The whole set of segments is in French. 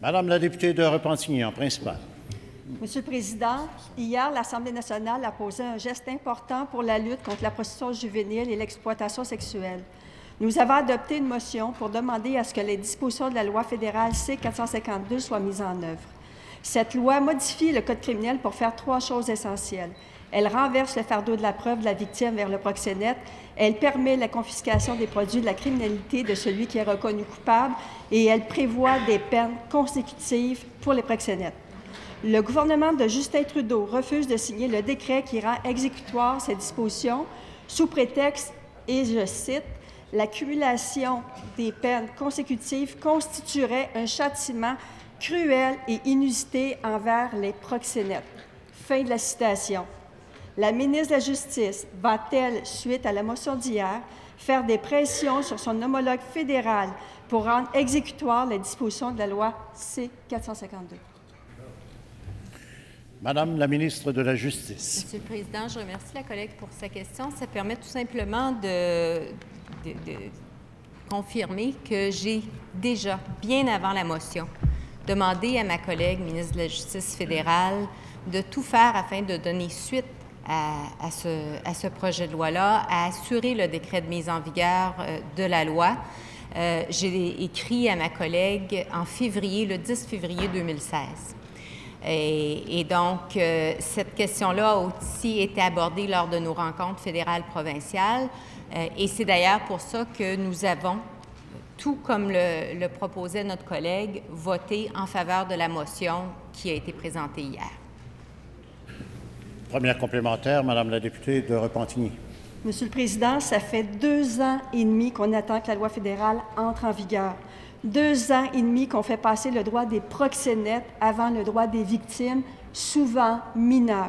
Madame la députée de Repentigny, en principal. Monsieur le Président, hier, l'Assemblée nationale a posé un geste important pour la lutte contre la prostitution juvénile et l'exploitation sexuelle. Nous avons adopté une motion pour demander à ce que les dispositions de la loi fédérale C-452 soient mises en œuvre. Cette loi modifie le Code criminel pour faire 3 choses essentielles. Elle renverse le fardeau de la preuve de la victime vers le proxénète. Elle permet la confiscation des produits de la criminalité de celui qui est reconnu coupable et elle prévoit des peines consécutives pour les proxénètes. Le gouvernement de Justin Trudeau refuse de signer le décret qui rend exécutoire ces dispositions sous prétexte, et je cite, « l'accumulation des peines consécutives constituerait un châtiment cruel et inusité envers les proxénètes. » Fin de la citation. La ministre de la Justice va-t-elle, suite à la motion d'hier, faire des pressions sur son homologue fédéral pour rendre exécutoire les dispositions de la loi C-452? Madame la ministre de la Justice. Monsieur le Président, je remercie la collègue pour sa question. Ça permet tout simplement de confirmer que j'ai déjà, bien avant la motion, demandé à ma collègue ministre de la Justice fédérale de tout faire afin de donner suite à ce projet de loi-là, à assurer le décret de mise en vigueur de la loi. J'ai écrit à ma collègue en février, le 10 février 2016. Et donc, cette question-là a aussi été abordée lors de nos rencontres fédérales provinciales. Et c'est d'ailleurs pour ça que nous avons, tout comme le proposait notre collègue, voté en faveur de la motion qui a été présentée hier. Première complémentaire, Madame la députée de Repentigny. Monsieur le Président, ça fait 2 ans et demi qu'on attend que la loi fédérale entre en vigueur. 2 ans et demi qu'on fait passer le droit des proxénètes avant le droit des victimes, souvent mineures.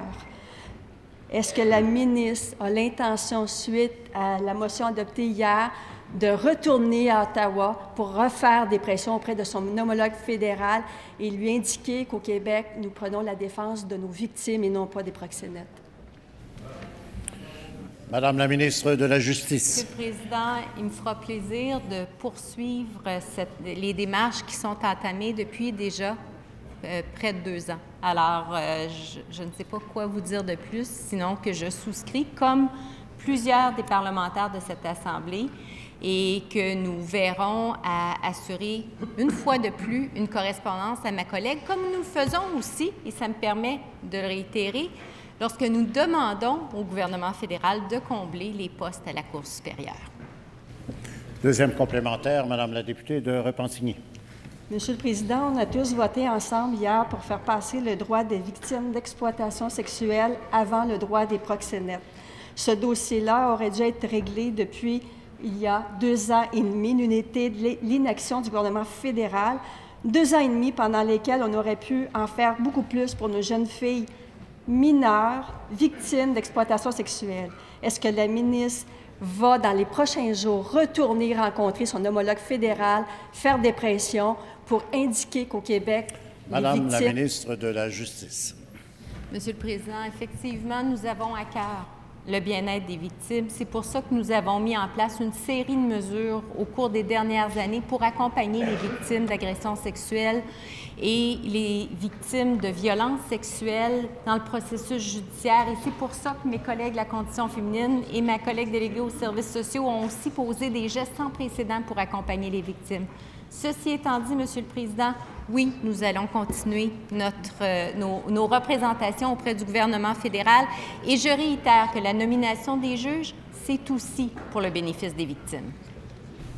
Est-ce que la ministre a l'intention, suite à la motion adoptée hier, de retourner à Ottawa pour refaire des pressions auprès de son homologue fédéral et lui indiquer qu'au Québec, nous prenons la défense de nos victimes et non pas des proxénètes? Madame la ministre de la Justice. Monsieur le Président, il me fera plaisir de poursuivre les démarches qui sont entamées depuis déjà près de 2 ans. Alors, je ne sais pas quoi vous dire de plus, sinon que je souscris, comme plusieurs des parlementaires de cette Assemblée, et que nous verrons à assurer une fois de plus une correspondance à ma collègue, comme nous le faisons aussi, et ça me permet de le réitérer, lorsque nous demandons au gouvernement fédéral de combler les postes à la Cour supérieure. Deuxième complémentaire, Madame la députée de Repentigny. Monsieur le Président, on a tous voté ensemble hier pour faire passer le droit des victimes d'exploitation sexuelle avant le droit des proxénètes. Ce dossier-là aurait dû être réglé depuis il y a 2 ans et demi, l'unité de l'inaction du gouvernement fédéral, 2 ans et demi pendant lesquels on aurait pu en faire beaucoup plus pour nos jeunes filles mineures, victimes d'exploitation sexuelle. Est-ce que la ministre va, dans les prochains jours, retourner rencontrer son homologue fédéral, faire des pressions pour indiquer qu'au Québec, Madame la ministre de la Justice. Monsieur le Président, effectivement, nous avons à cœur le bien-être des victimes. C'est pour ça que nous avons mis en place une série de mesures au cours des dernières années pour accompagner les victimes d'agressions sexuelles et les victimes de violences sexuelles dans le processus judiciaire. Et c'est pour ça que mes collègues de la condition féminine et ma collègue déléguée aux services sociaux ont aussi posé des gestes sans précédent pour accompagner les victimes. Ceci étant dit, Monsieur le Président, oui, nous allons continuer nos représentations auprès du gouvernement fédéral et je réitère que la nomination des juges, c'est aussi pour le bénéfice des victimes.